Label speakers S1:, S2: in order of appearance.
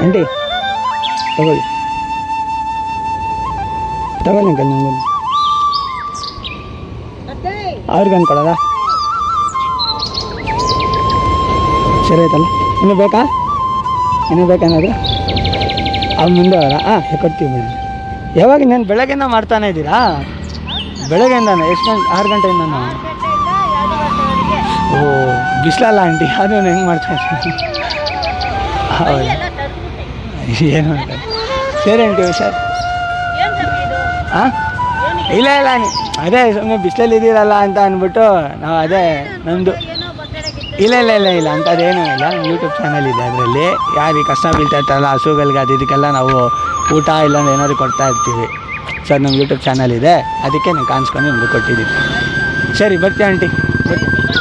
S1: Aunty ತಗೊಳ್ಳಿ uncle ನಿಮಗೆ ಅವ್ರಿಗೆ ಅಂದ್ಕೊಡೋದಾ ಸರಿ ಆಯ್ತಲ್ಲ ಇನ್ನೂ ಬೇಕಾ ಏನಾದರೂ ಮುಂದೆ ಅವರ ಕೊಡ್ತೀವಿ ಮೇಡಮ್. ಯಾವಾಗ ನಾನು ಬೆಳಗ್ಗೆಯಿಂದ ಮಾಡ್ತಾನೆ ಇದ್ದೀರಾ? ಬೆಳಗ್ಗೆಯಿಂದಾನು ಎಷ್ಟು ಗಂಟೆ? 6 ಗಂಟೆಯಿಂದನೂ? ಓ ಬಿಸಿಲಲ್ಲ ಆಂಟಿ, ಅದು ಹೆಂಗೆ ಮಾಡ್ತಾ ಇದ್ದೀನಿ. ಹೌದು ಏನು ಅಂತ ಸರಿ ಆಂಟಿ ಸರ್. ಇಲ್ಲ ಅದೇ ಸುಮ್ಮನೆ ಬಿಸಿಲಲ್ಲಿ ಇದ್ದೀರಲ್ಲ ಅಂತ ಅಂದ್ಬಿಟ್ಟು ನಾವು ಅದೇ ನಮ್ಮದು ಇಲ್ಲ ಅಂಥದ್ದೇನೂ ಇಲ್ಲ. ಯೂಟ್ಯೂಬ್ ಚಾನಲ್ ಇದೆ, ಅದರಲ್ಲಿ ಯಾರಿಗೆ ಕಷ್ಟ ಬೀಳ್ತಾ ಇರ್ತಾರಲ್ಲ ಹಸುಗಳಿಗೆ ಇದಕ್ಕೆಲ್ಲ ನಾವು ಊಟ ಇಲ್ಲಾಂದ್ರೆ ಏನಾದರೂ ಕೊಡ್ತಾ ಇರ್ತೀವಿ. ಸರ್ ನಮ್ಮ ಯೂಟ್ಯೂಬ್ ಚಾನಲ್ ಇದೆ, ಅದಕ್ಕೆ ನಾನು ಕಾಣಿಸ್ಕೊಂಡು ನಿಮಗೆ ಕೊಟ್ಟಿದ್ದೀನಿ. ಸರಿ ಬರ್ತೀವಿ ಆಂಟಿ, ಬರ್ತೀನಿ.